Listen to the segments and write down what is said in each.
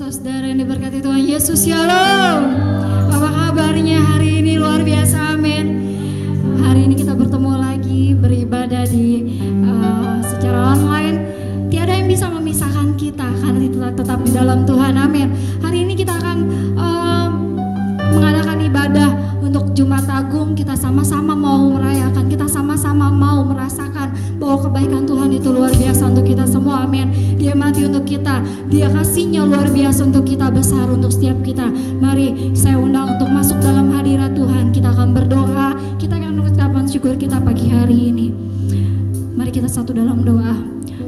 saudara yang diberkati Tuhan Yesus, shalom. Apa kabarnya hari ini? Luar biasa, amin. Hari ini kita bertemu lagi beribadah di secara online. Tiada yang bisa memisahkan kita karena kita tetap di dalam Tuhan, amin. Hari ini kita akan mengadakan ibadah untuk Jumat Agung. Kita sama-sama mau merayakan, kita sama-sama mau merasakan bahwa kebaikan Tuhan itu luar biasa untuk kita semua, amin. Dia mati untuk kita, Dia kasihnya luar biasa untuk kita, besar untuk setiap kita. Mari saya undang untuk masuk dalam hadirat Tuhan. Kita akan berdoa, kita akan mengucapkan syukur kita pagi hari ini. Mari kita satu dalam doa.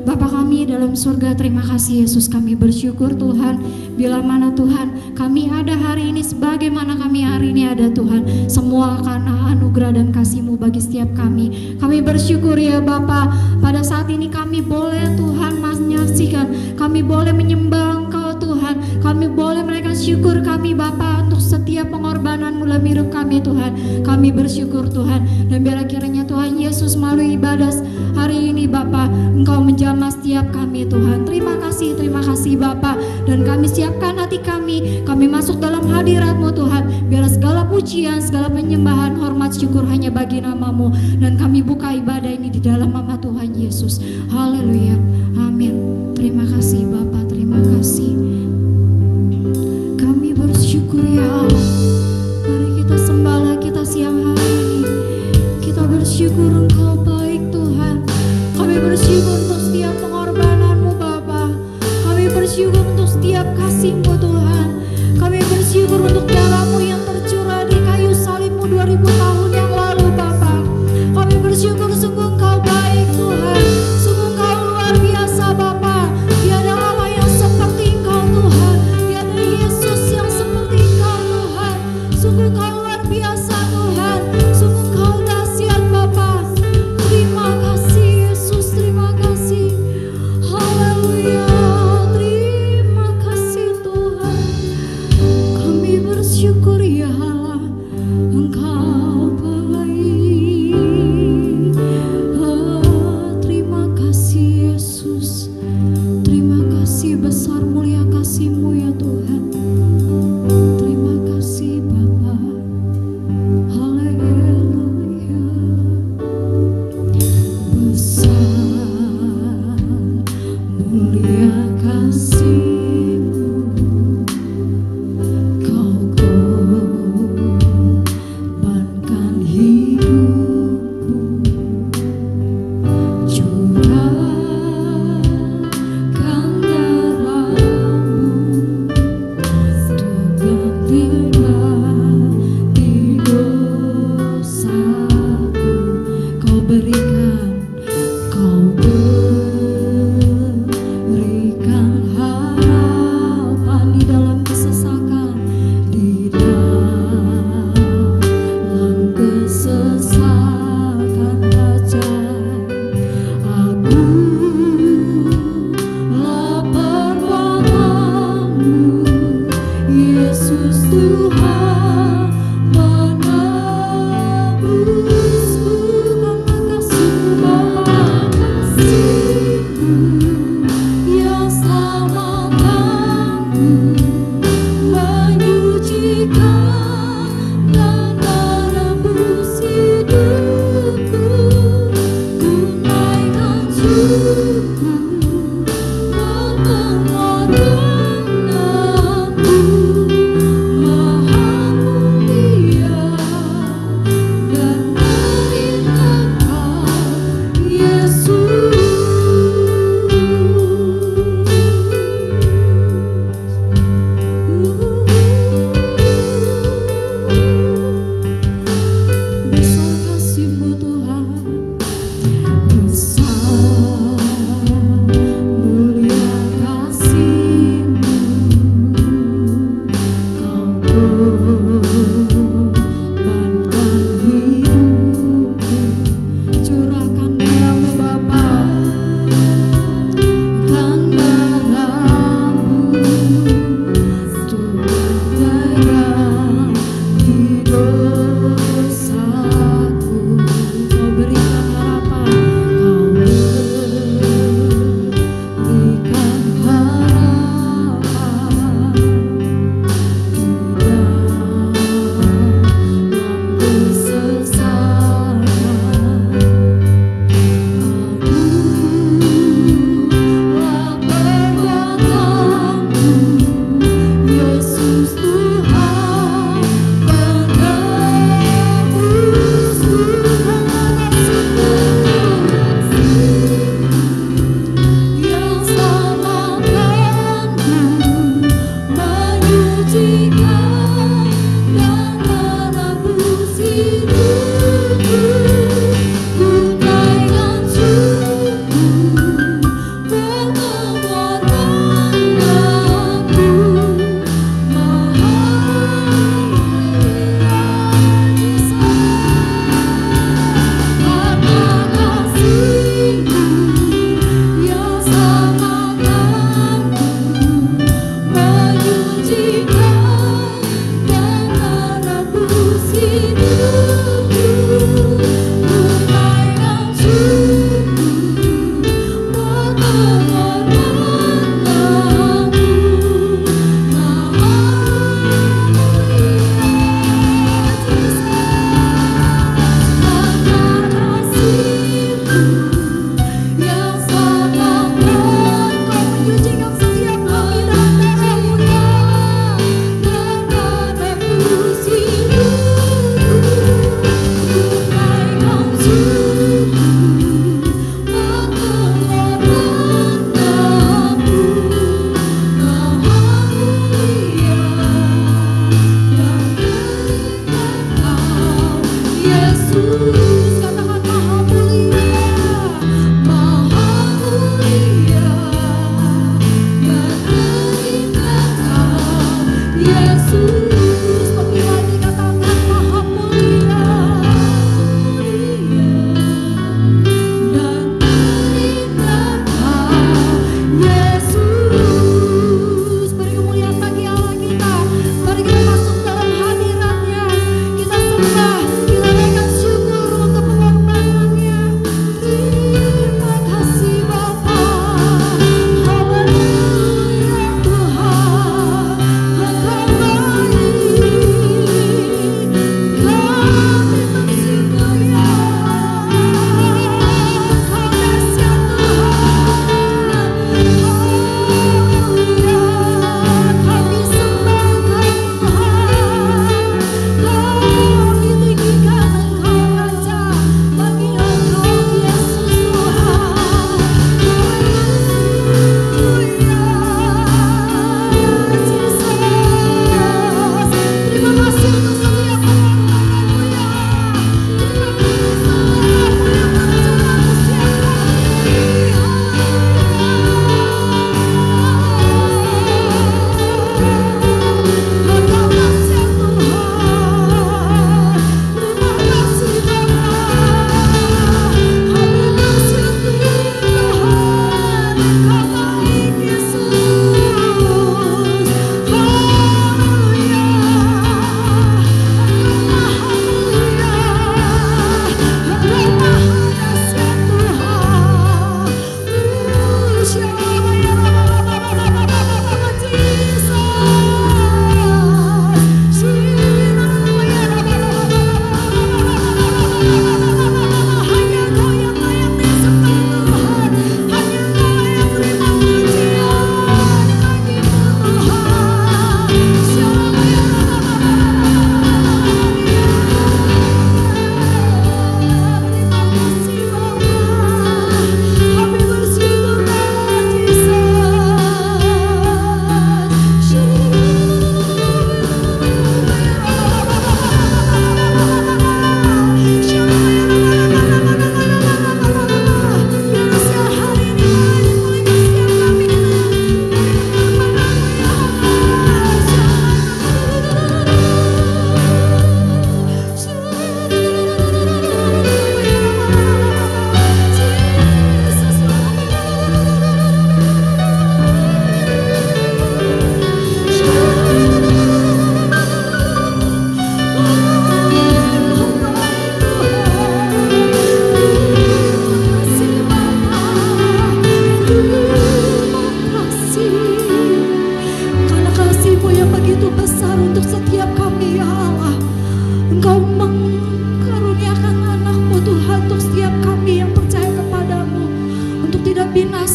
Bapa kami dalam surga, terima kasih Yesus, kami bersyukur Tuhan. Bila mana Tuhan kami ada hari ini, sebagaimana kami hari ini ada Tuhan, semua karena anugerah dan kasih-Mu bagi setiap kami. Kami bersyukur ya Bapa, pada saat ini kami boleh Tuhan menyaksikan, kami boleh menyembah Engkau Tuhan, kami boleh menaikkan syukur kami Bapa untuk setiap pengorbanan-Mu dalam hidup kami Tuhan. Kami bersyukur Tuhan, dan biarlah kiranya Tuhan Yesus melalui ibadah hari ini Bapa, Engkau menjamah setiap kami Tuhan. Terima kasih Bapa, dan kami siapkan hati kami masuk dalam hadirat-Mu Tuhan. Biarlah segala pujian, segala penyembahan, hormat, syukur hanya bagi nama-Mu, dan kami buka ibadah ini di dalam nama Tuhan Yesus. Haleluya, amin. Terima kasih Bapa, terima kasih. Kami bersyukur ya Allah. Mari kita sembahlah kita siang hari ini. Kita bersyukur Engkau baik Tuhan. Kami bersyukur untuk setiap pengorbanan-Mu Bapa. Kami bersyukur untuk setiap kasih-Mu Tuhan. Kami bersyukur untuk darah-Mu yang tercurah di kayu salib-Mu 2000 tahun yang lalu Bapa. Kami bersyukur sungguh Engkau baik Tuhan. Sungguh Engkau luar biasa Bapa. Tiada Allah yang seperti Engkau Tuhan. Tiada Yesus yang seperti Engkau Tuhan. Sungguh Engkau luar biasa Tuhan. Sungguh Engkau dahsyat Bapa. Terima kasih Yesus, terima kasih. Haleluya, terima kasih Tuhan. Kami bersyukur ya Allah, Engkau baik. Terima kasih Yesus. Terima kasih, besar mulia kasih-Mu ya Tuhan. Terima kasih Bapa. Haleluya. Besar mulia kasih-Mu, Kau korbankan hidupmu, curahkan darah-Mu untuk mengganti dosaku. Kau berikan harapan di dalam kesesakan, di dalam kesesakan hajat. Akulah perbuatanmu, Yesus Tuhan menebusku. Karena kasih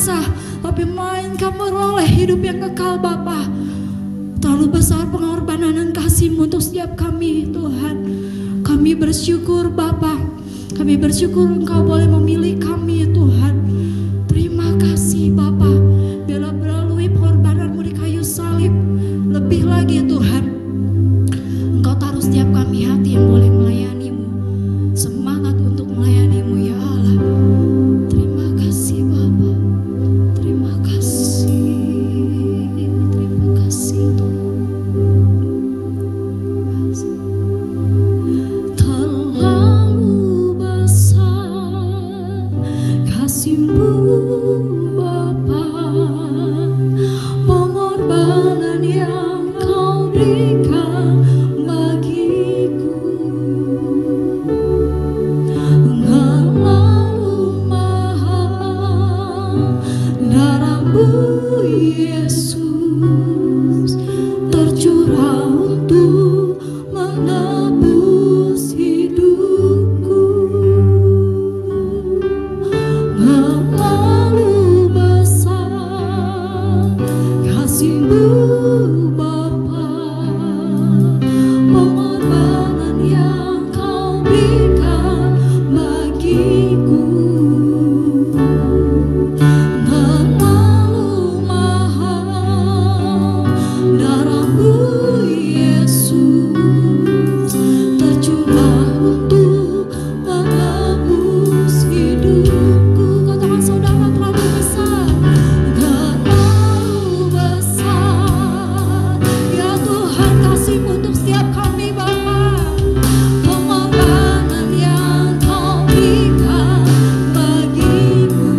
kuasa, tapi melainkan meroleh hidup yang kekal Bapa. Terlalu besar pengorbanan dan kasih-Mu untuk setiap kami Tuhan. Kami bersyukur Bapa, kami bersyukur Engkau boleh memilih kami Tuhan. Terima kasih Bapa, biarlah melalui pengorbanan-Mu di kayu salib, lebih lagi Tuhan, Engkau taruh setiap kami hati yang boleh melayani-Mu, semangat untuk melayani-Mu ya Allah. Terima kasih Bapa, terima kasih Tuhan. Terlalu besar kasih-Mu Bapa, pengorbanan yang Kau berikan bagiku. Engkau lalu mahal, darah-Mu Yesus tercurah untuk menebus hidupku. Terlalu besar kasih-Mu Bapa, pengorbanan yang Kau berikan bagiku. Terlalu mahal, darah-Mu Yesus tercurah untuk menebus hidupku. Katakan saudara, terlalu besar, terlalu besar ya Tuhan kasih-Mu untuk setiap kami Bapa, pengorbanan yang Kau berikan bagiku.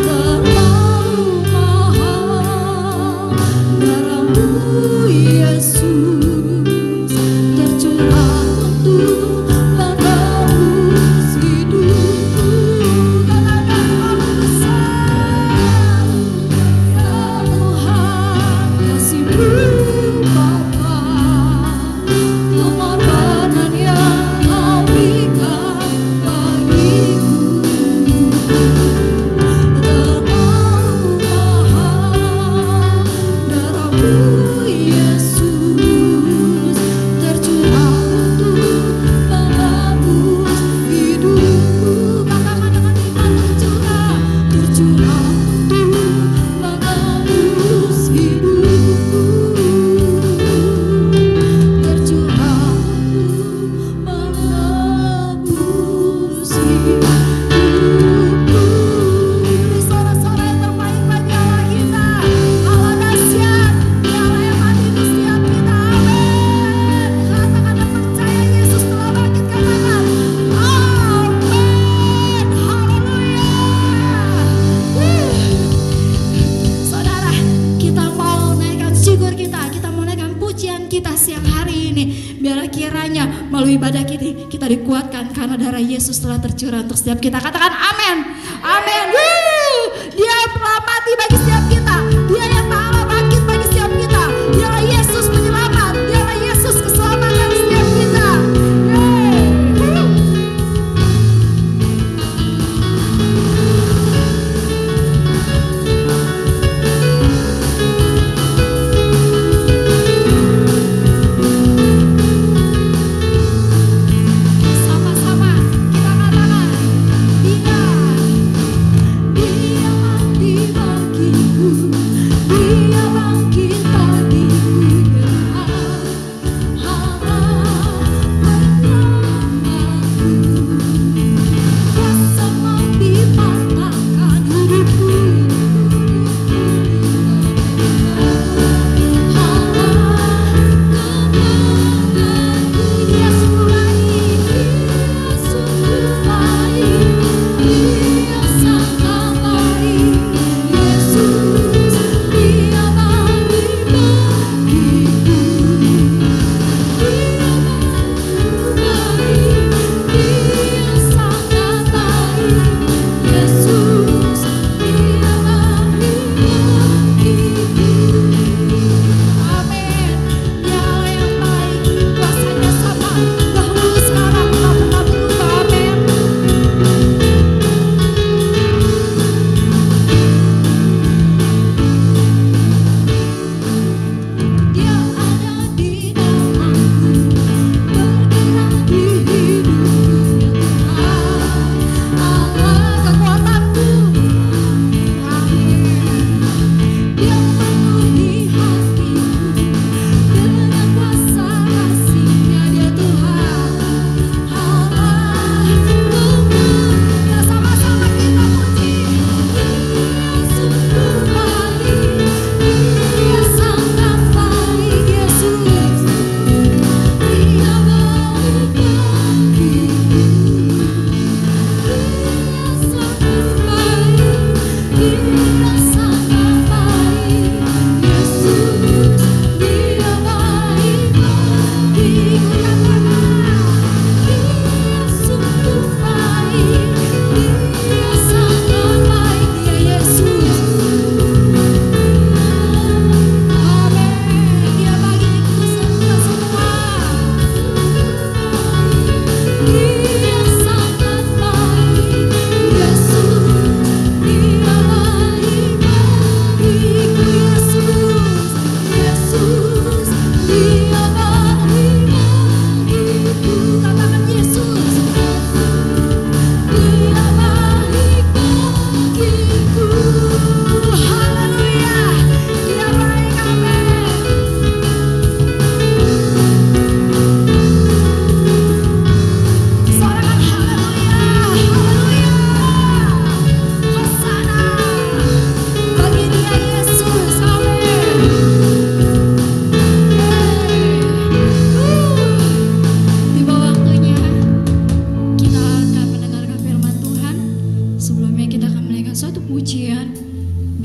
Terlalu mahal, darah-Mu Yesus tercurah untuk menebus hidupku. Katakan terlalu besar ya Tuhan kasih-Mu Bapa, pengorbanan yang Kau berikan bagiku. Terlalu mahal, darah-Mu Yesus tercurah untuk menebus hidupku. Katakan dengan iman, tercurah untuk menebus hidupku. Tercurah untuk menebus hidupku. Beri sorak-sorai yang terbaik bagi Allah kita. Allah dahsyat, Dia Allah yang mati untuk setiap kita. Amin. Katakan dan percaya Yesus telah bangkit. Katakan amin. Haleluya. Saudara, kita mau naikkan syukur kita mau naikkan pujian kita siang hari ini. Biar kiranya melalui ibadah kita dikuatkan karena darah Yesus telah tercurah untuk setiap kita. Katakan amin. Amin. Dia telah mati bagi setiap kita. Dia yang Allah bangkit bagi setiap kita. Dialah Yesus penyelamat. Dialah Yesus keselamatan setiap kita. Sama-sama kita katakan, Dia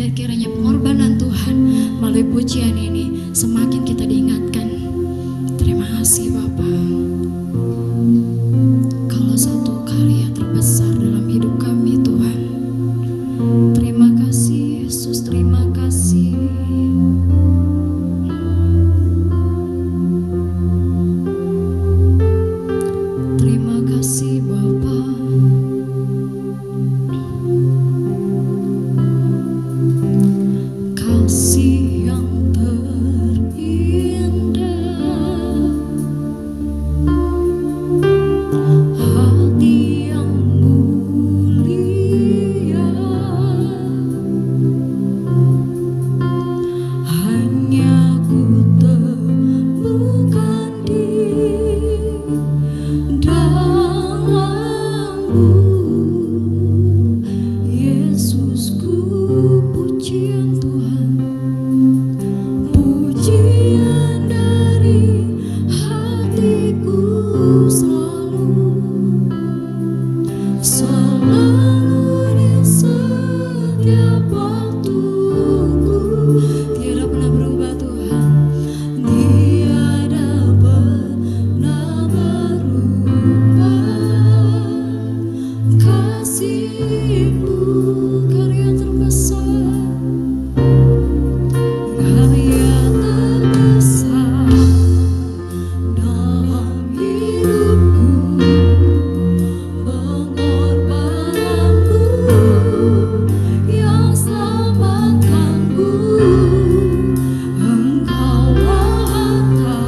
biar kiranya pengorbanan Tuhan melalui pujian ini semakin kita diingatkan. Terima kasih Bapa. Kalau satu karya terbesar dalam hidup kami Tuhan. Terima kasih Yesus, terima kasih. Terima kasih Bapa. Kasih yang terindah, hati yang mulia, hanya ku temukan di dalam-Mu, Yesusku. Pujian Tuhan, pujian dari hatiku selalu di setiap waktuku. Tiada pernah berubah Tuhan, tiada pernah berubah. Kasih-Mu karya terbesar, karya terbesar dalam hidupku, pengorbananmu yang selamatkanku. Engkaulah harta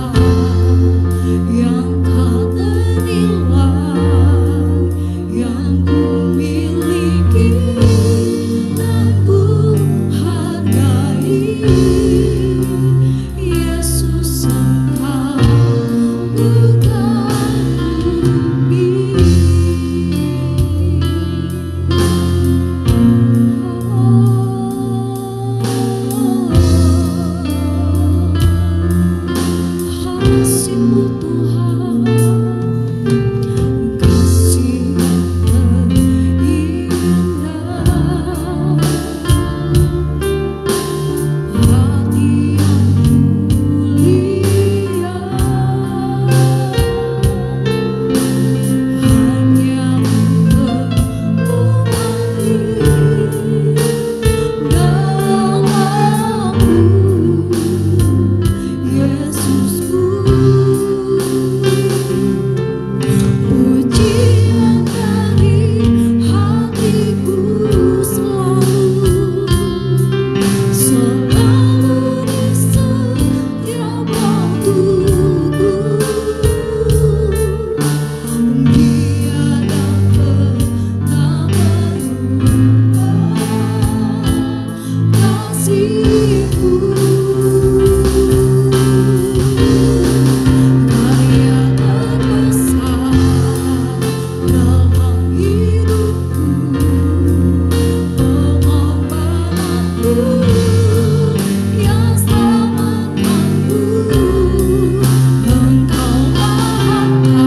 yang tak ternilai yang ku miliki dan ku hargai. Yesus, Engkau bukan bumi. Kasih-Mu Tuhan, kasih yang terindah, hati yang mulia, hanya ku temukan di dalam-Mu, Yesusku. Pujian dari hatiku selalu di setiap waktuku. Tiada pernah berubah. Kasih-Mu karya terbesar dalam hidupku, pengorbananmu yang selamatkanku. Engkaulah harta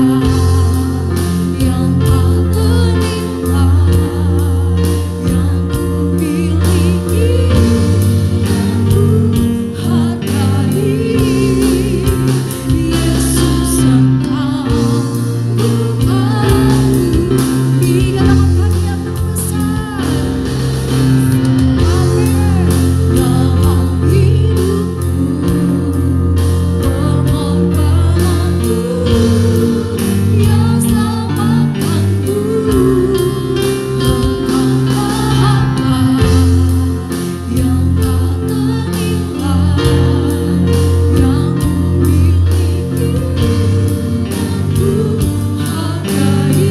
yang tak ternilai yang ku miliki dan ku hargai. Yesus, Engkau bukan bumi. Katakan karya terbesar, amin, dalam hidupku, pengorbananmu yang selamatkanku. Engkaulah harta yang tak ternilai yang ku miliki dan ku hargai.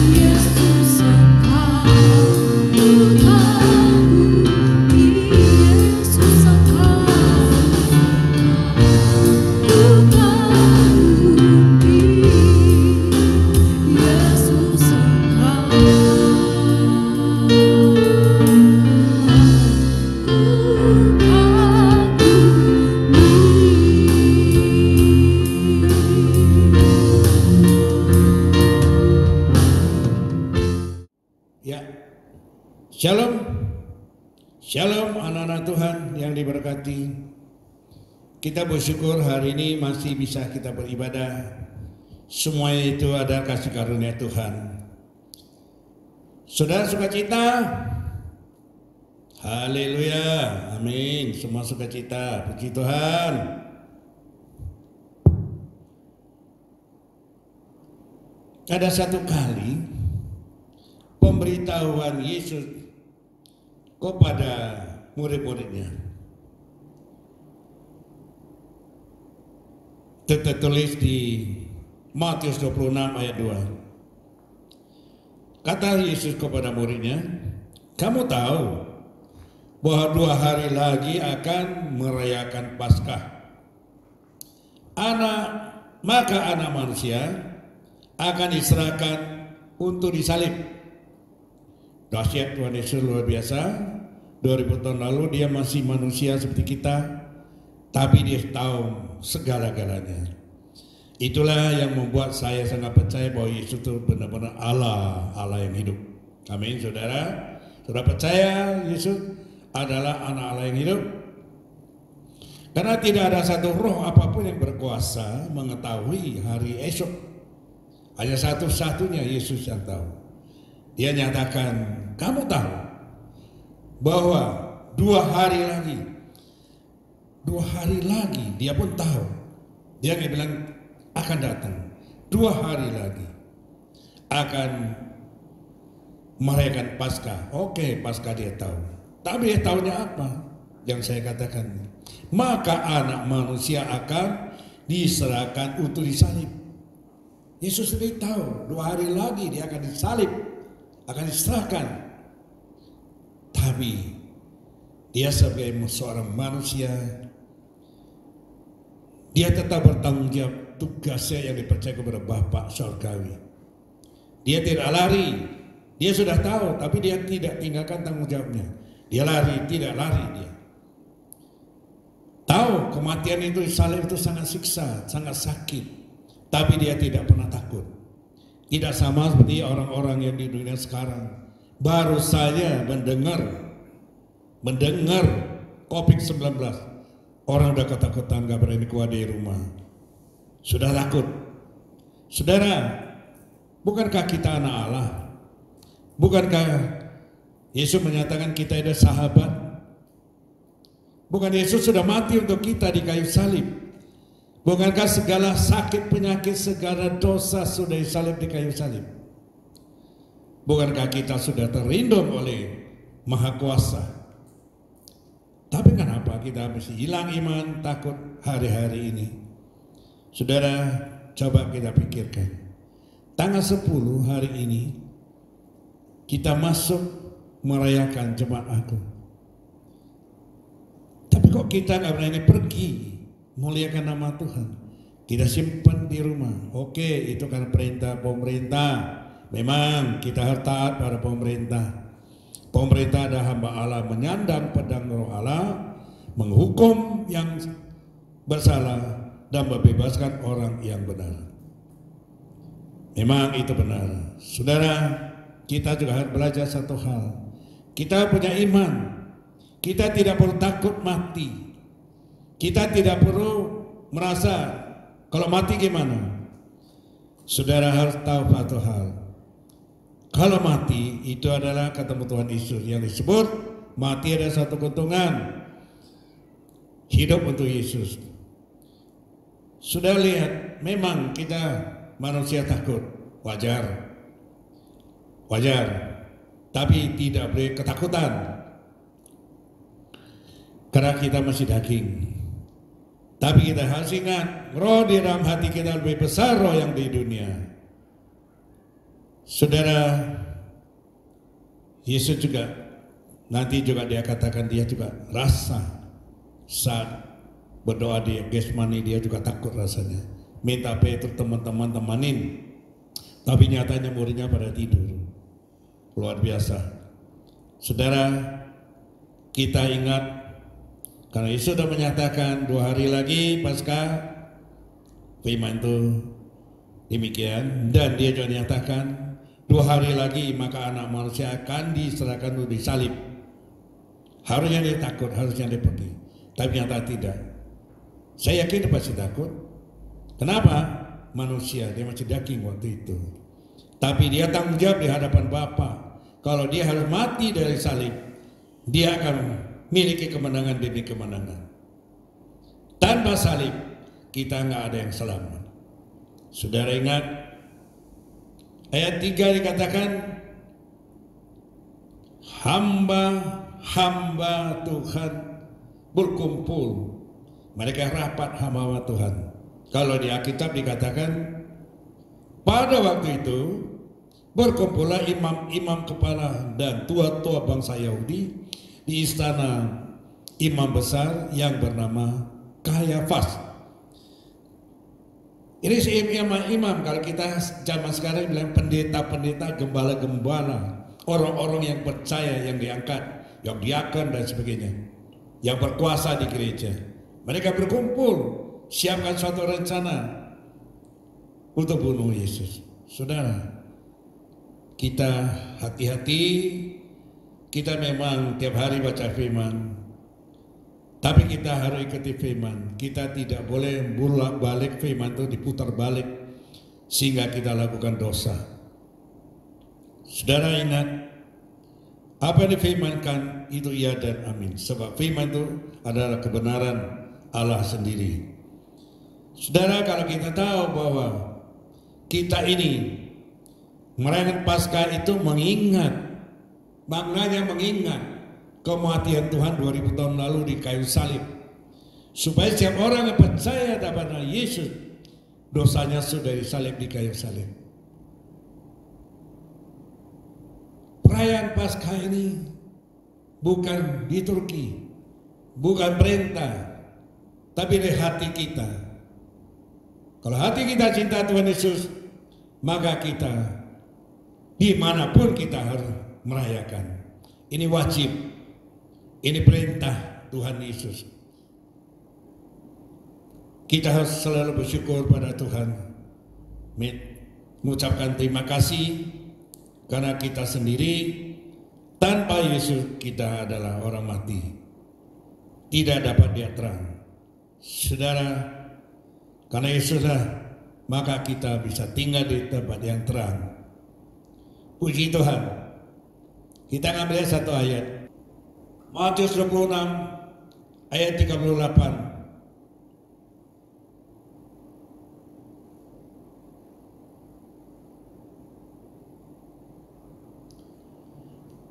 Yesus, Engkau bukan bumi. Yesus, Engkau bukan bumi. Yesus, Engkau Ya, shalom Shalom anak-anak Tuhan yang diberkati. Kita bersyukur hari ini masih bisa kita beribadah. Semuanya itu ada kasih karunia Tuhan. Saudara sukacita? Haleluya, amin. Semua sukacita, puji Tuhan. Ada satu kali pemberitahuan Yesus kepada murid-muridnya. Tertulis di Matius 26 ayat 2. Kata Yesus kepada muridnya, kamu tahu bahwa 2 hari lagi akan merayakan Paskah. Maka anak manusia akan diserahkan untuk disalib. Dahsyat Tuhan Yesus luar biasa. 2000 tahun lalu dia masih manusia seperti kita, tapi dia tahu segala-galanya. Itulah yang membuat saya sangat percaya bahwa Yesus itu benar-benar Allah yang hidup. Amin, saudara. Saudara percaya Yesus adalah anak Allah yang hidup? Karena tidak ada satu roh apapun yang berkuasa mengetahui hari esok. Hanya satu-satunya Yesus yang tahu. Dia nyatakan, kamu tahu bahwa 2 hari lagi dia pun tahu. Dia bilang akan datang 2 hari lagi akan merayakan Paskah. Oke, Paskah dia tahu. Tapi dia tahunya apa? Yang saya katakan, maka anak manusia akan diserahkan untuk disalib. Yesus sendiri tahu 2 hari lagi dia akan disalib, akan diserahkan. Tapi dia sebagai seorang manusia, dia tetap bertanggung jawab tugasnya yang dipercaya kepada Bapa Surgawi. Dia tidak lari, dia sudah tahu, tapi dia tidak tinggalkan tanggung jawabnya. Dia lari, tidak lari dia. Tahu kematian itu, disalib itu sangat siksa, sangat sakit, tapi dia tidak pernah takut. Tidak sama seperti orang-orang yang di dunia sekarang. Baru saja mendengar COVID-19, orang udah ketakutan, gak berani keluar dari rumah, sudah takut. Saudara, bukankah kita anak Allah? Bukankah Yesus menyatakan kita ada sahabat? Bukan Yesus sudah mati untuk kita di kayu salib? Bukankah segala sakit, penyakit, segala dosa sudah disalib di kayu salib? Bukankah kita sudah terlindung oleh Maha Kuasa? Tapi kenapa kita mesti hilang iman, takut hari-hari ini? Saudara, coba kita pikirkan. Tanggal 10 hari ini kita masuk merayakan Jumat Agung. Tapi kok kita nggak berani pergi muliakan nama Tuhan? Kita simpan di rumah. Oke, itu kan perintah pemerintah. Memang kita harus taat pada pemerintah. Pemerintah ada hamba Allah, menyandang pedang roh Allah, menghukum yang bersalah dan membebaskan orang yang benar. Memang itu benar. Saudara, kita juga harus belajar satu hal. Kita punya iman. Kita tidak perlu takut mati. Kita tidak perlu merasa kalau mati gimana. Saudara harus tahu satu hal. Kalau mati itu adalah ketemu Tuhan Yesus, yang disebut mati ada satu keuntungan, hidup untuk Yesus. Sudah lihat, memang kita manusia takut, wajar, tapi tidak boleh ketakutan, karena kita masih daging. Tapi kita harus ingat, roh di dalam hati kita lebih besar roh yang di dunia. Saudara, Yesus juga nanti juga dia katakan, dia juga rasa saat berdoa di Getsemani, dia juga takut rasanya. Minta Petrus teman-teman temanin, tapi nyatanya muridnya pada tidur. Luar biasa. Saudara, kita ingat, karena Yesus sudah menyatakan 2 hari lagi Paskah, firman itu demikian, dan dia juga menyatakan 2 hari lagi maka anak manusia akan diserahkan untuk disalib. Harusnya dia takut, harusnya dia pergi. Tapi nyata tidak. Saya yakin dia pasti takut. Kenapa? Manusia, dia masih daging waktu itu. Tapi dia tanggung jawab di hadapan Bapa. Kalau dia harus mati dari salib, dia akan miliki kemenangan demi kemenangan. Tanpa salib, kita nggak ada yang selamat. Saudara ingat, ayat 3 dikatakan, hamba-hamba Tuhan berkumpul. Mereka rapat hamba Tuhan. Kalau di Alkitab dikatakan, pada waktu itu berkumpullah imam-imam kepala dan tua-tua bangsa Yahudi di istana imam besar yang bernama Kayafas. Ini si imam-imam, kalau kita zaman sekarang bilang pendeta-pendeta, gembala-gembala, orang-orang yang percaya, yang diangkat, yang diakon dan sebagainya, yang berkuasa di gereja. Mereka berkumpul, siapkan suatu rencana untuk bunuh Yesus. Saudara, kita hati-hati. Kita memang tiap hari baca firman, tapi kita harus ikuti firman. Kita tidak boleh bolak-balik firman itu, diputar balik sehingga kita lakukan dosa. Saudara ingat, apa yang difirmankan itu iya dan amin. Sebab firman itu adalah kebenaran Allah sendiri. Saudara, kalau kita tahu bahwa kita ini merayakan Paskah itu mengingat, maknanya mengingat kematian Tuhan 2000 tahun lalu di kayu salib, supaya setiap orang yang percaya kepada Yesus, dosanya sudah disalib di kayu salib. Perayaan Paskah ini bukan liturgi, bukan perintah, tapi dari hati kita. Kalau hati kita cinta Tuhan Yesus, maka kita dimanapun kita harus merayakan. Ini wajib, ini perintah Tuhan Yesus. Kita harus selalu bersyukur pada Tuhan, mengucapkan terima kasih karena kita sendiri tanpa Yesus kita adalah orang mati, tidak dapat dia terang. Saudara, karena Yesuslah maka kita bisa tinggal di tempat yang terang. Puji Tuhan. Kita ngambil satu ayat, Matius 26 ayat 38.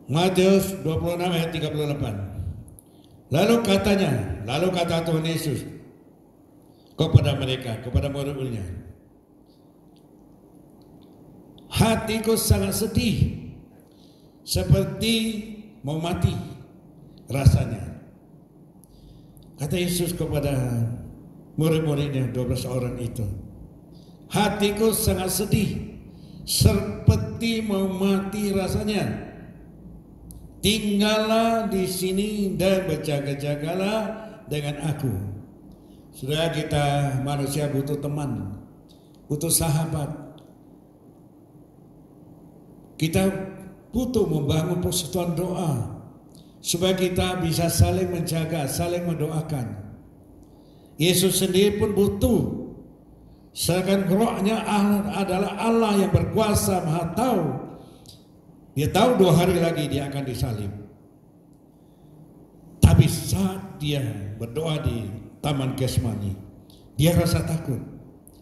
Matius 26 ayat 38. Lalu kata Tuhan Yesus kepada mereka, kepada murid-muridnya, hatiku sangat sedih, seperti mau mati rasanya. Kata Yesus kepada murid-muridnya, 12 orang itu, hatiku sangat sedih, seperti mau mati rasanya. Tinggallah di sini dan berjaga-jagalah dengan aku. Saudara, kita manusia butuh teman, butuh sahabat. Kita butuh membangun persekutuan doa supaya kita bisa saling menjaga, saling mendoakan. Yesus sendiri pun butuh. Sedangkan rohnya adalah Allah yang berkuasa, maha tahu. Dia tahu 2 hari lagi dia akan disalib. Tapi saat dia berdoa di Taman Getsemani, dia rasa takut.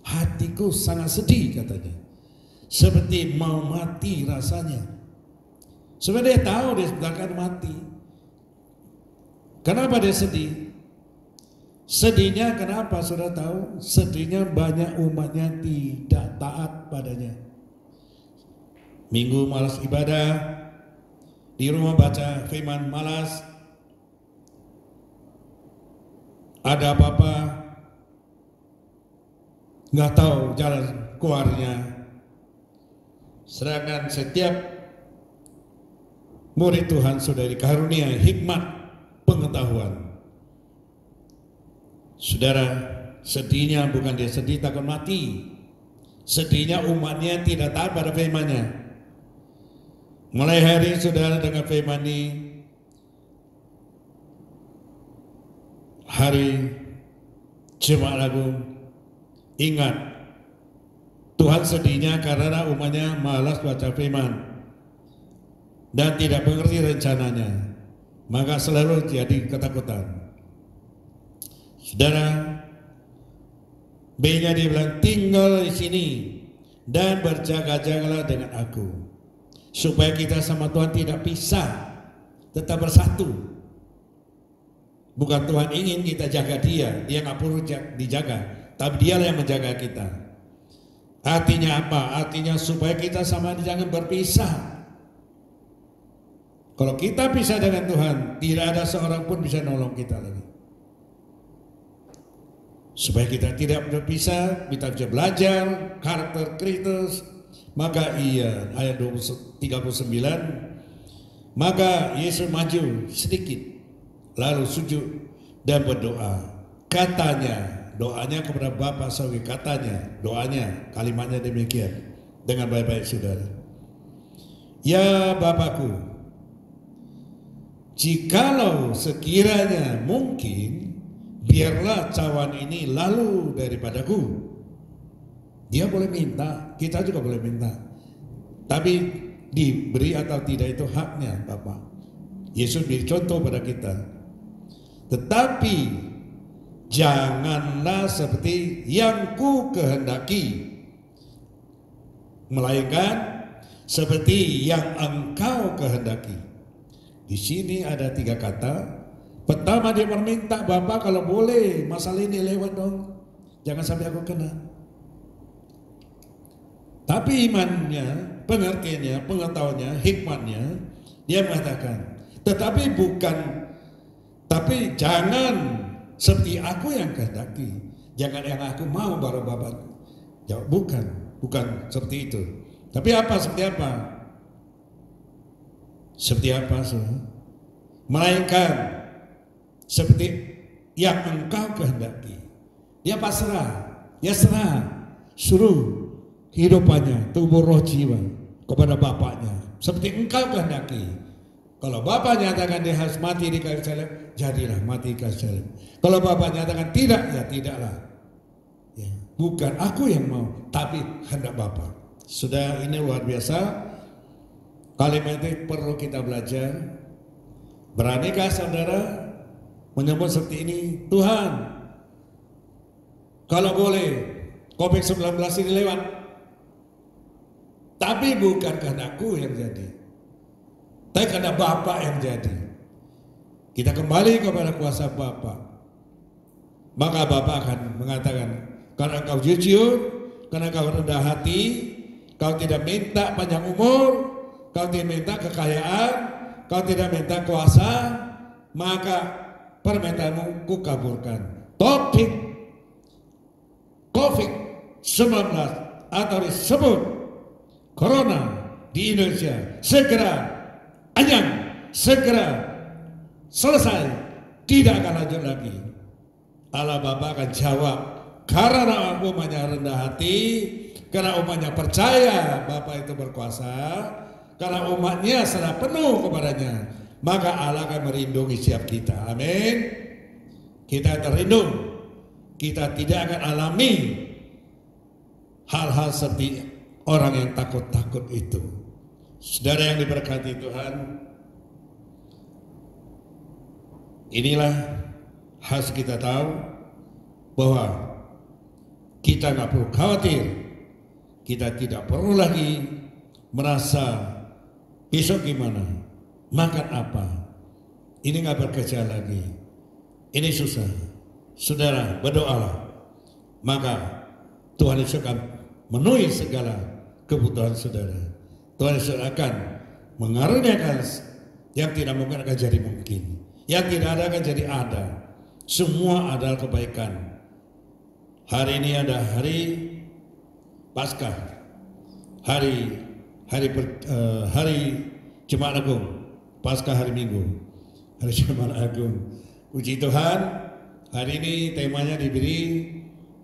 Hatiku sangat sedih, katanya, seperti mau mati rasanya. Sebenarnya dia tahu dia sebentar akan mati. Kenapa dia sedih? Sedihnya kenapa? Saudara tahu? Sedihnya banyak umatnya tidak taat padanya. Minggu malas ibadah, di rumah baca firman malas, ada apa-apa nggak tahu jalan keluarnya. Sedangkan setiap murid Tuhan sudah dikaruniai hikmat pengetahuan. Saudara, sedihnya bukan dia sedih takut mati, sedihnya umatnya tidak taat pada firman-Nya. Mulai hari saudara dengar firman ini, hari Jumat Agung, ingat Tuhan sedihnya karena umatnya malas baca firman dan tidak mengerti rencananya, maka selalu jadi ketakutan. Saudara, B-nya dia bilang, tinggal di sini dan berjaga-jagalah dengan aku, supaya kita sama Tuhan tidak pisah, tetap bersatu. Bukan Tuhan ingin kita jaga dia nggak perlu dijaga, tapi dialah yang menjaga kita. Artinya apa? Artinya supaya kita sama jangan berpisah. Kalau kita pisah dengan Tuhan, tidak ada seorang pun bisa nolong kita lagi. Supaya kita tidak berpisah, kita bisa belajar karakter Kristus. Maka ayat 39, maka Yesus maju sedikit, lalu sujud dan berdoa. Katanya, doanya kepada Bapa Surgawi, katanya, doanya, kalimatnya demikian. Dengan baik-baik saudara. Ya Bapakku, jikalau sekiranya mungkin, biarlah cawan ini lalu daripadaku. Dia boleh minta, kita juga boleh minta. Tapi diberi atau tidak itu haknya Bapa. Yesus beri contoh pada kita. Tetapi janganlah seperti yang ku kehendaki, melainkan seperti yang engkau kehendaki. Di sini ada 3 kata. Pertama dia meminta, Bapak kalau boleh masalah ini lewat dong, jangan sampai aku kena. Tapi imannya, pengertiannya, pengetahuannya, hikmatnya, dia mengatakan, tetapi jangan seperti aku yang kehendaki, jangan yang aku mau baru Bapak. Jawab, bukan seperti itu. Tapi apa? Seperti apa? Seperti apa? Melainkan seperti yang engkau kehendaki. Dia pasrah, dia serah, suruh kehidupannya, tubuh roh jiwa kepada Bapaknya seperti engkau kehendaki. Kalau Bapak nyatakan dia harus mati di kayu salib, jadilah mati di kayu salib. Kalau Bapak nyatakan tidak, ya tidaklah. Ya, bukan aku yang mau, tapi hendak Bapak. Sudah, ini luar biasa. Kalimat itu perlu kita belajar. Beranikah saudara menyebut seperti ini? Tuhan, kalau boleh COVID-19 ini lewat, tapi bukan kehendakku yang jadi, tapi karena Bapa yang jadi. Kita kembali kepada kuasa Bapa. Maka Bapa akan mengatakan, karena kau jujur, karena kau rendah hati, kau tidak minta panjang umur, kau tidak minta kekayaan, kau tidak minta kuasa, maka permintaanmu kukabulkan. Topik COVID-19 atau disebut Corona di Indonesia segera selesai, tidak akan lanjut lagi. Allah Bapa akan jawab, karena umatnya rendah hati, karena umatnya percaya Bapa itu berkuasa, karena umatnya serah penuh kepadanya, maka Allah akan melindungi setiap kita. Amin. Kita terlindung. Kita tidak akan alami hal-hal seperti orang yang takut-takut itu. Saudara yang diberkati Tuhan, inilah harus kita tahu bahwa kita nggak perlu khawatir. Kita tidak perlu lagi merasa besok gimana, makan apa, ini nggak bekerja lagi, ini susah. Saudara, berdoalah, maka Tuhan Yesus akan memenuhi segala kebutuhan saudara. Tuhan Yesus akan mengaruniakan yang tidak mungkin akan jadi mungkin, yang tidak ada akan jadi ada. Semua adalah kebaikan. Hari ini ada hari Paskah, hari Jumat Agung, Paskah hari Minggu, hari Jumat Agung. Puji Tuhan, hari ini temanya diberi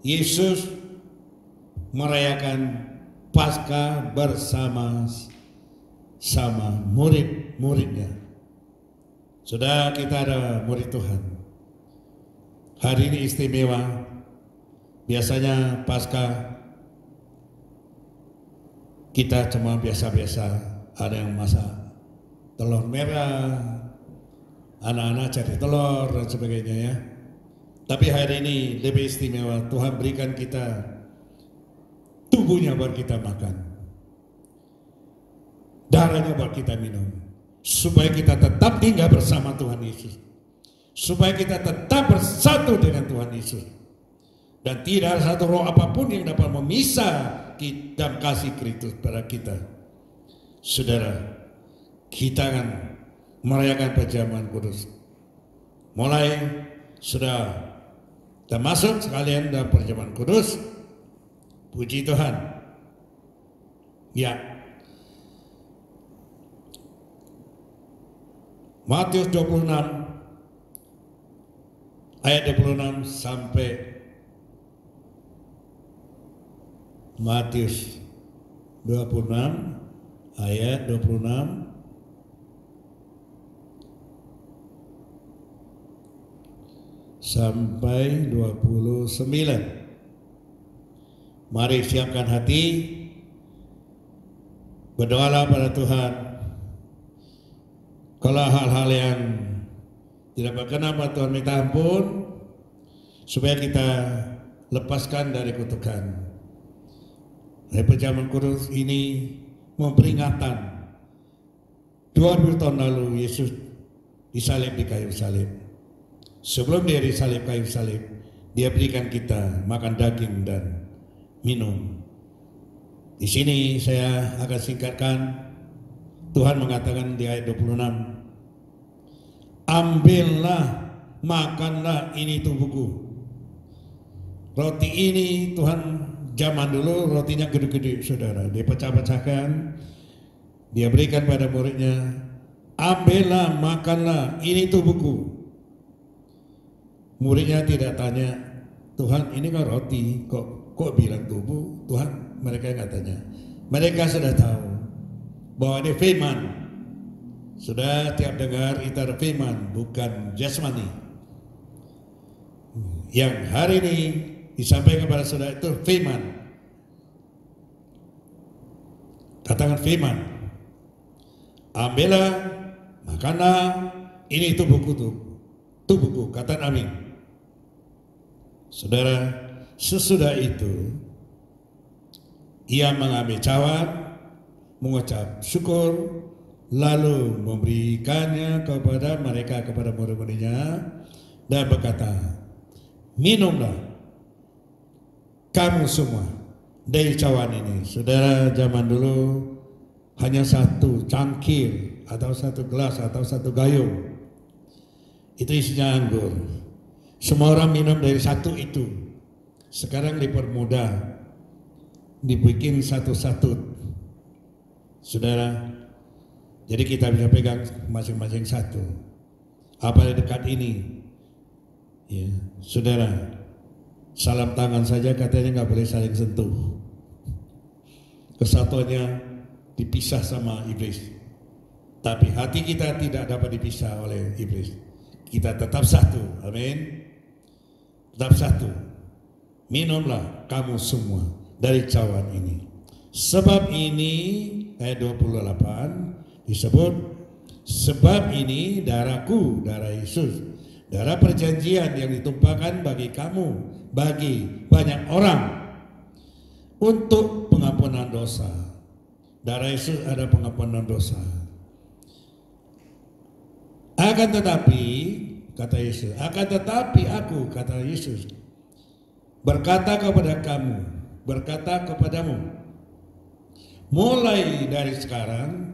Yesus merayakan Paskah bersama murid-muridnya. Sudah, kita ada murid Tuhan. Hari ini istimewa. Biasanya pasca kita cuma biasa-biasa, ada yang masak telur merah, anak-anak cari telur dan sebagainya ya. Tapi hari ini lebih istimewa, Tuhan berikan kita tubuhnya buat kita makan, darahnya buat kita minum, supaya kita tetap tinggal bersama Tuhan Yesus, supaya kita tetap bersatu dengan Tuhan Yesus. Dan tidak ada satu roh apapun yang dapat memisah dan kasih Kristus pada kita. Saudara, kita akan merayakan perjamuan kudus. Mulai sudah kita masuk sekalian dalam perjamuan kudus. Puji Tuhan. Ya. Matius 26 ayat 26 sampai Matius 26 ayat 26 sampai 29. Mari siapkan hati, berdoalah pada Tuhan. Kalau hal-hal yang tidak berkenan pada Tuhan, minta ampun supaya kita lepaskan dari kutukan. Perjamuan kudus ini memperingatan 2000 tahun lalu Yesus disalib di kayu salib. Sebelum dia disalib kayu salib, dia berikan kita makan daging dan minum. Di sini saya akan singkatkan. Tuhan mengatakan di ayat 26, ambillah, makanlah, ini tubuhku. Roti ini Tuhan zaman dulu rotinya gede-gede, saudara. Dia pecah-pecahkan, dia berikan pada muridnya. Ambillah, makanlah, ini tubuhku. Muridnya tidak tanya, Tuhan ini kan roti, kok bilang tubuh? Tuhan, mereka nggak tanya. Mereka sudah tahu bahwa ini firman. Sudah tiap dengar itu ada firman, bukan jasmani. Yang hari ini disampaikan kepada saudara itu firman. Katakan firman. Ambillah, makanlah, ini tubuhku. Katakan amin. Saudara, sesudah itu ia mengambil cawan, mengucap syukur, lalu memberikannya kepada mereka, kepada murid-muridnya, dan berkata, minumlah kamu semua dari cawan ini. Saudara, zaman dulu hanya satu cangkir atau satu gelas atau satu gayung, itu isinya anggur. Semua orang minum dari satu itu. Sekarang dipermudah, dibikin satu-satu, saudara. Jadi kita bisa pegang masing-masing satu. Apa dekat ini, ya, saudara. Salam tangan saja katanya nggak boleh saling sentuh. Kesatuannya dipisah sama iblis. Tapi hati kita tidak dapat dipisah oleh iblis. Kita tetap satu, amin. Tetap satu. Minumlah kamu semua dari cawan ini. Sebab ini, ayat 28 disebut, sebab ini darahku, darah Yesus, darah perjanjian yang ditumpahkan bagi kamu, bagi banyak orang untuk pengampunan dosa. Darah Yesus ada pengampunan dosa. Akan tetapi, kata Yesus, akan tetapi aku, kata Yesus, berkata kepadamu, mulai dari sekarang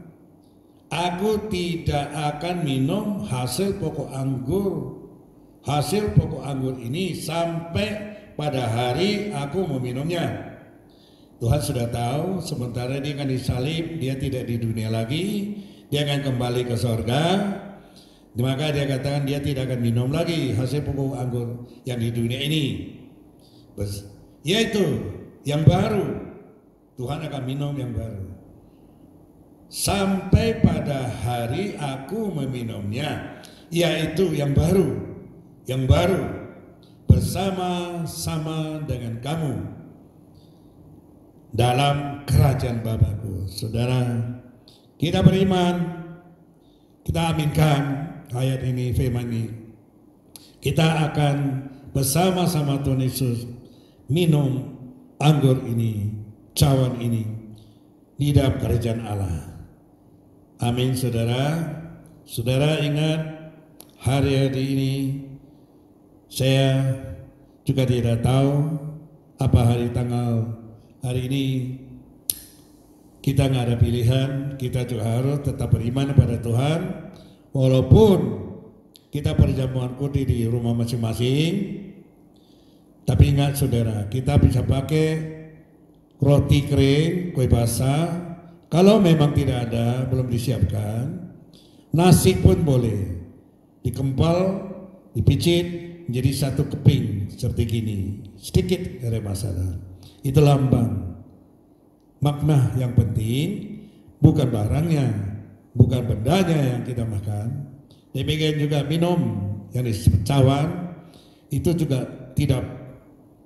aku tidak akan minum hasil pokok anggur ini sampai pada hari aku meminumnya. Tuhan sudah tahu sementara dia akan disalib, dia tidak di dunia lagi, dia akan kembali ke surga. Maka dia katakan dia tidak akan minum lagi hasil pokok anggur yang di dunia ini. Yaitu yang baru. Tuhan akan minum yang baru. Sampai pada hari aku meminumnya. Yaitu yang baru. Yang baru. bersama-sama dengan kamu dalam kerajaan Bapakku. Saudara, kita beriman, kita aminkan ayat ini, firman ini. Kita akan bersama-sama Tuhan Yesus minum anggur ini, cawan ini di dalam kerajaan Allah. Amin, saudara. Saudara ingat, hari-hari ini saya juga tidak tahu apa hari ini. Kita nggak ada pilihan, kita juga harus tetap beriman pada Tuhan, walaupun kita perjamuan kudus di rumah masing-masing. Tapi ingat saudara, kita bisa pakai roti kering, kue basah. Kalau memang tidak ada, belum disiapkan, nasi pun boleh dikempal, dipicit menjadi satu keping seperti gini, sedikit, tidak ada masalah. Itu lambang. Makna yang penting bukan barangnya, bukan bendanya yang kita makan. Demikian juga minum yang disebut cawan, itu juga tidak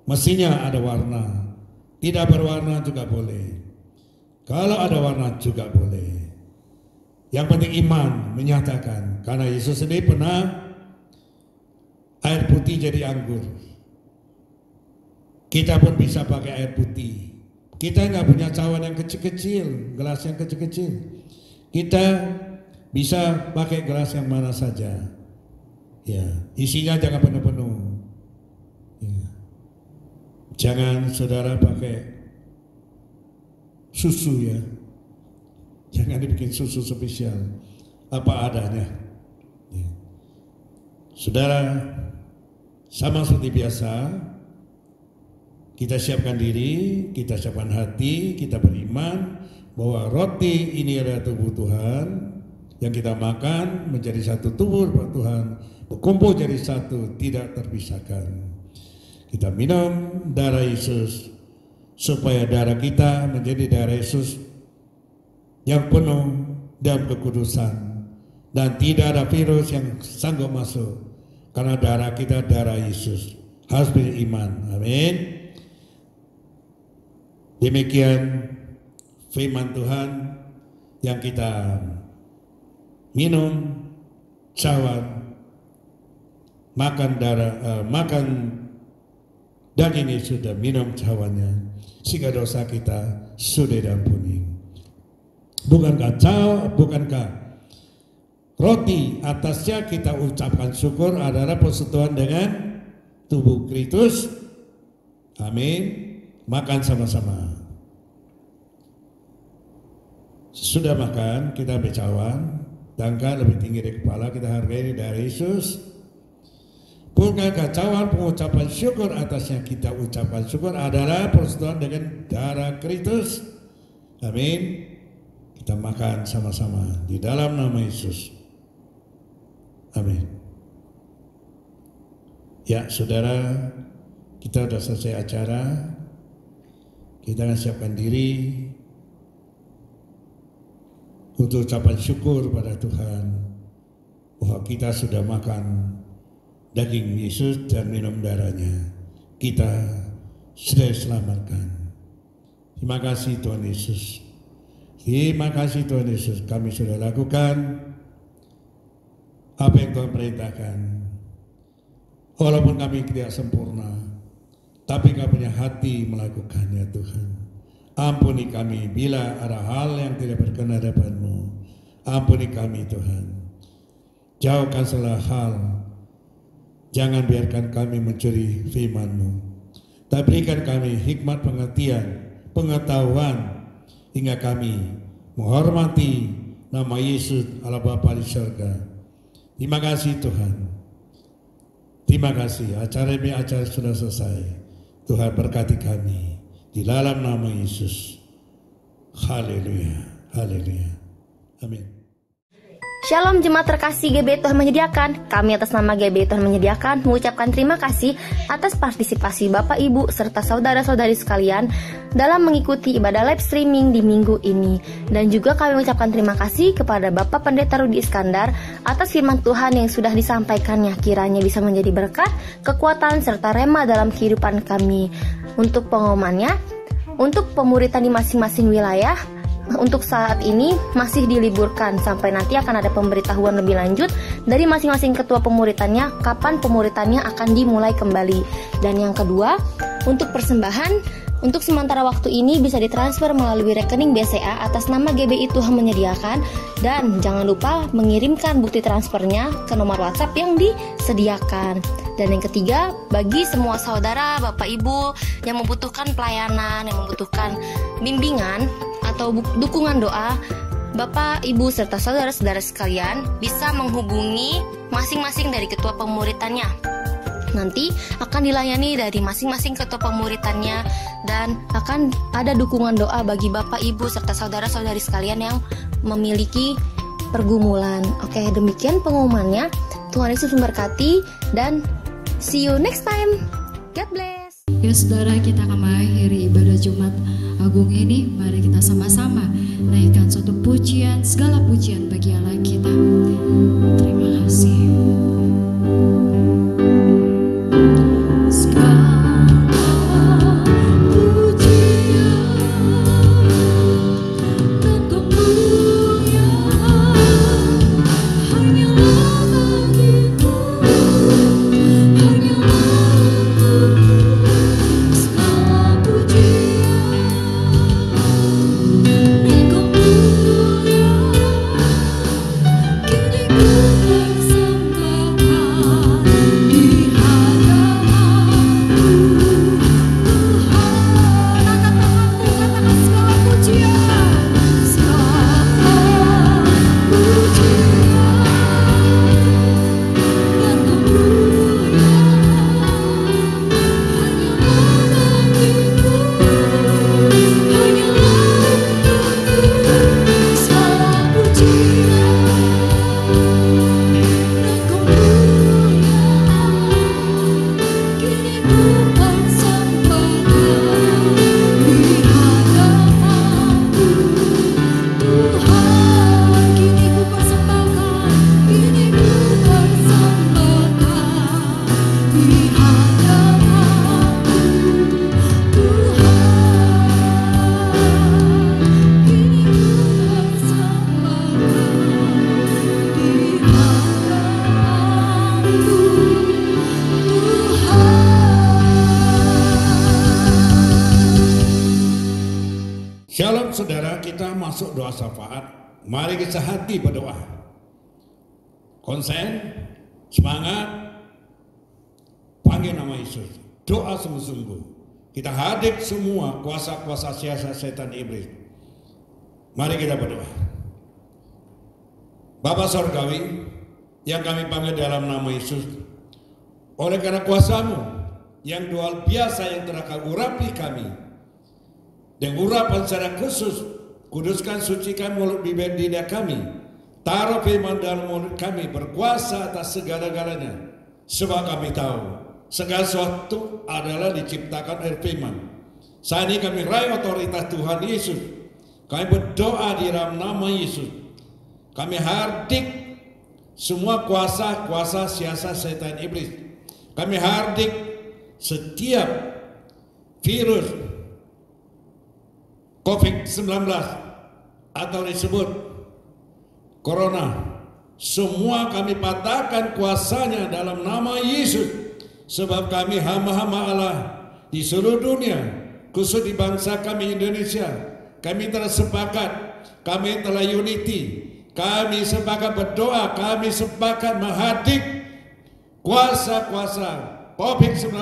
mestinya ada warna. Tidak berwarna juga boleh. Kalau ada warna juga boleh. Yang penting iman menyatakan, karena Yesus sendiri pernah air putih jadi anggur. Kita pun bisa pakai air putih. Kita nggak punya cawan yang kecil-kecil, gelas yang kecil-kecil. Kita bisa pakai gelas yang mana saja. Ya, isinya jangan penuh-penuh. Ya. Jangan saudara pakai susu ya. Jangan dibikin susu spesial. Apa adanya. Ya. Saudara, sama seperti biasa, kita siapkan diri, kita siapkan hati, kita beriman bahwa roti ini adalah tubuh Tuhan yang kita makan menjadi satu tubuh Tuhan, berkumpul jadi satu, tidak terpisahkan. Kita minum darah Yesus supaya darah kita menjadi darah Yesus yang penuh dan kekudusan, dan tidak ada virus yang sanggup masuk karena darah kita darah Yesus. Harus beriman. Amin. Demikian firman Tuhan yang kita minum cawan, makan daging ini sudah minum cawannya, sehingga dosa kita sudah diampuni. Bukankah roti atasnya kita ucapkan syukur adalah persekutuan dengan tubuh Kristus? Amin. Makan sama-sama. Sudah makan, kita bercawan, tangga lebih tinggi dari kepala, kita hargai dari Yesus. Bukankah cawan pengucapan syukur atasnya kita ucapkan syukur adalah persekutuan dengan darah Kristus? Amin. Kita makan sama-sama di dalam nama Yesus. Amin. Ya saudara, kita sudah selesai acara. Kita akan siapkan diri untuk ucapan syukur pada Tuhan bahwa kita sudah makan daging Yesus dan minum darahnya. Kita sudah diselamatkan. Terima kasih Tuhan Yesus. Terima kasih Tuhan Yesus. Kami sudah lakukan apa yang Tuhan perintahkan. Walaupun kami tidak sempurna, tapi kami punya hati melakukannya Tuhan. Ampuni kami bila ada hal yang tidak berkenan hadapan-Mu. Ampuni kami Tuhan. Jauhkan segala hal. Jangan biarkan kami mencuri firman-Mu. Tapi berikan kami hikmat pengertian, pengetahuan, hingga kami menghormati nama Yesus Allah Bapa di surga. Terima kasih Tuhan. Terima kasih. Acara ini sudah selesai. Tuhan berkati kami di dalam nama Yesus. Haleluya, haleluya, amin. Shalom jemaat terkasih GBI Tuhan Menyediakan. Kami atas nama GBI Tuhan Menyediakan mengucapkan terima kasih atas partisipasi Bapak Ibu serta saudara-saudari sekalian dalam mengikuti ibadah live streaming di minggu ini. Dan juga kami mengucapkan terima kasih kepada Bapak Pendeta Rudi Iskandar atas firman Tuhan yang sudah disampaikannya. Kiranya bisa menjadi berkat, kekuatan serta rema dalam kehidupan kami. Untuk pengumumannya, untuk pemuritan di masing-masing wilayah untuk saat ini masih diliburkan sampai nanti akan ada pemberitahuan lebih lanjut dari masing-masing ketua pemuritannya kapan pemuritannya akan dimulai kembali. Dan yang kedua, untuk persembahan untuk sementara waktu ini bisa ditransfer melalui rekening BCA atas nama GBI Tuhan Menyediakan, dan jangan lupa mengirimkan bukti transfernya ke nomor WhatsApp yang disediakan. Dan yang ketiga, bagi semua saudara, Bapak Ibu yang membutuhkan pelayanan, yang membutuhkan bimbingan atau dukungan doa, Bapak, Ibu, serta saudara-saudara sekalian bisa menghubungi masing-masing dari ketua pemuritannya. Nanti akan dilayani dari masing-masing ketua pemuritannya dan akan ada dukungan doa bagi Bapak, Ibu, serta saudara-saudari sekalian yang memiliki pergumulan. Oke, demikian pengumumannya. Tuhan Yesus memberkati dan see you next time. God bless. Ya saudara, kita akan mengakhiri ibadah Jumat Agung ini. Mari kita sama-sama naikkan suatu pujian, segala pujian bagi Allah kita. Terima kasih. Shalom saudara, kita masuk doa syafaat. Mari kita hati berdoa. Konsen, semangat, panggil nama Yesus. Doa sungguh-sungguh. Kita hadap semua kuasa-kuasa siasat setan iblis. Mari kita berdoa. Bapa Sorgawi, yang kami panggil dalam nama Yesus, oleh karena kuasa-Mu yang luar biasa yang telah Kau urapi kami, dan urapan secara khusus, kuduskan, sucikan mulut bibir lidah kami, taruh firman dalam mulut kami, berkuasa atas segala-galanya, sebab kami tahu segala sesuatu adalah diciptakan oleh firman. Saat ini kami raih otoritas Tuhan Yesus. Kami berdoa di dalam nama Yesus. Kami hardik semua kuasa-kuasa siasat setan iblis. Kami hardik setiap virus COVID-19 atau disebut Corona, semua kami patahkan kuasanya dalam nama Yesus. Sebab kami hamba-hamba Allah di seluruh dunia, khusus di bangsa kami Indonesia, kami telah sepakat, kami telah unity, kami sepakat berdoa, kami sepakat menghadik kuasa-kuasa COVID-19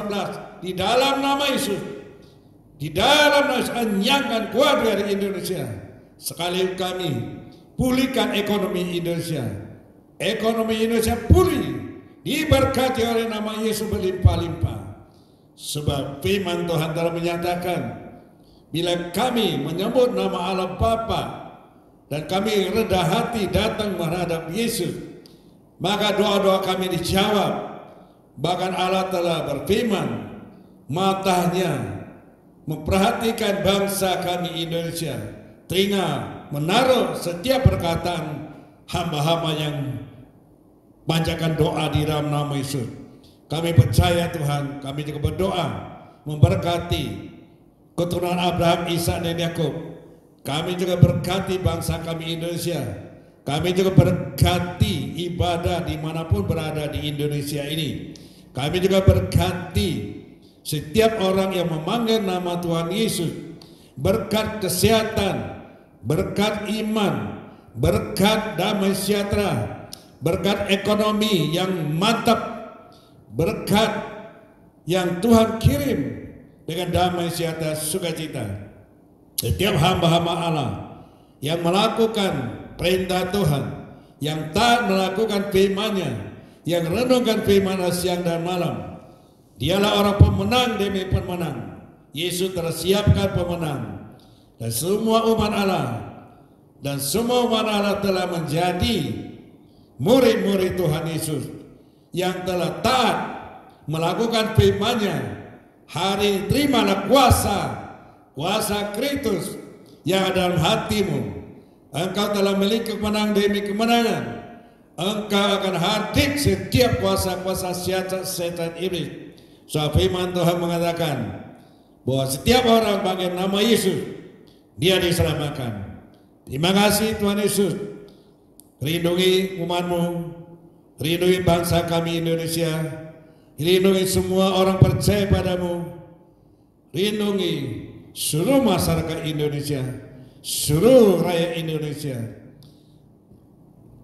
di dalam nama Yesus. Di dalam anyangan kuat dari Indonesia, sekali kami pulihkan ekonomi Indonesia. Ekonomi Indonesia pulih, diberkati oleh nama Yesus berlimpah-limpah. Sebab firman Tuhan telah menyatakan, bila kami menyebut nama Allah Bapa, dan kami rendah hati datang menghadap Yesus, maka doa-doa kami dijawab. Bahkan Allah telah berfirman, matanya memperhatikan bangsa kami Indonesia, telinga menaruh setiap perkataan hamba-hamba yang panjatkan doa di dalam nama Yesus. Kami percaya Tuhan, kami juga berdoa memberkati keturunan Abraham, Ishak dan Yakub. Kami juga berkati bangsa kami Indonesia. Kami juga berkati ibadah dimanapun berada di Indonesia ini. Kami juga berkati setiap orang yang memanggil nama Tuhan Yesus. Berkat kesehatan, berkat iman, berkat damai sejahtera, berkat ekonomi yang mantap, berkat yang Tuhan kirim dengan damai sejahtera sukacita. Setiap hamba-hamba Allah yang melakukan perintah Tuhan, yang taat melakukan firman-Nya, yang renungkan firman siang dan malam, dialah orang pemenang demi pemenang. Yesus telah siapkan pemenang, dan semua umat Allah telah menjadi murid-murid Tuhan Yesus yang telah taat melakukan firman-Nya. Hari ini terimalah kuasa Kristus yang ada dalam hatimu. Engkau telah memiliki kemenangan demi kemenangan. Engkau akan hadir setiap kuasa-kuasa setan iblis. Soal firman Tuhan mengatakan bahwa setiap orang pakai nama Yesus, dia diselamatkan. Terima kasih Tuhan Yesus. Lindungi umatmu, lindungi bangsa kami Indonesia, lindungi semua orang percaya padamu, lindungi seluruh masyarakat Indonesia, seluruh rakyat Indonesia.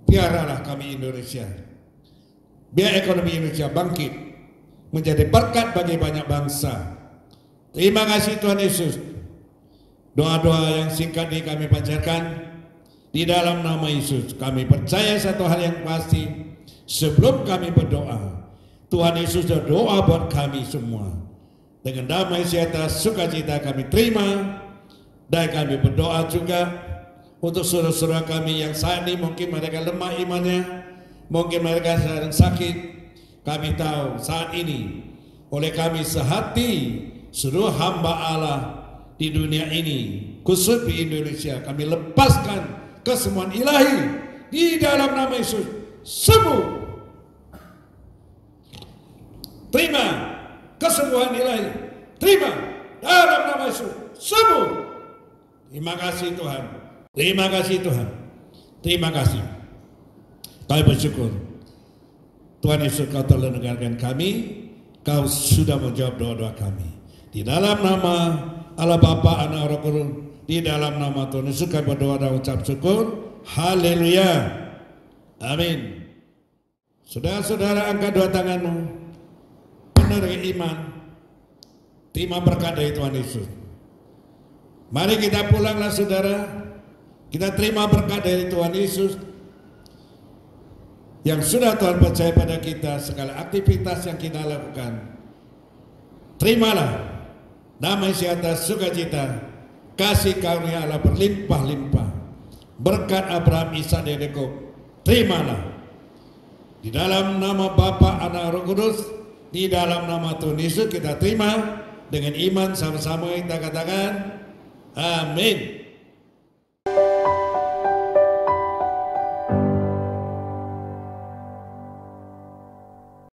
Biarlah kami Indonesia, biar ekonomi Indonesia bangkit menjadi berkat bagi banyak bangsa. Terima kasih Tuhan Yesus. Doa-doa yang singkat ini kami panjatkan di dalam nama Yesus. Kami percaya satu hal yang pasti, sebelum kami berdoa, Tuhan Yesus berdoa buat kami semua. Dengan damai sejahtera sukacita kami terima, dan kami berdoa juga untuk saudara-saudara kami yang saat ini mungkin mereka lemah imannya, mungkin mereka sedang sakit. Kami tahu saat ini oleh kami sehati seluruh hamba Allah di dunia ini, khusus di Indonesia, kami lepaskan kesembuhan ilahi di dalam nama Yesus. Sembuh, terima kesembuhan ilahi, terima dalam nama Yesus, sembuh. Terima kasih Tuhan, terima kasih Tuhan, terima kasih. Kami bersyukur Tuhan Yesus, Kau telah mendengarkan kami, Kau sudah menjawab doa-doa kami. Di dalam nama Allah Bapa, Anak, Roh Kudus, di dalam nama Tuhan Yesus kami berdoa dan ucap syukur. Haleluya, amin. Saudara-saudara, angkat dua tanganmu, penuh dengan iman, terima berkat dari Tuhan Yesus. Mari kita pulanglah saudara, kita terima berkat dari Tuhan Yesus yang sudah Tuhan percaya pada kita. Segala aktivitas yang kita lakukan, terimalah damai sejahtera sukacita, kasih karunia Allah berlimpah-limpah, berkat Abraham, Ishak dan Yakub, terimalah. Di dalam nama Bapa, Anak, Roh Kudus, di dalam nama Tuhan Yesus kita terima dengan iman, sama-sama kita katakan amin.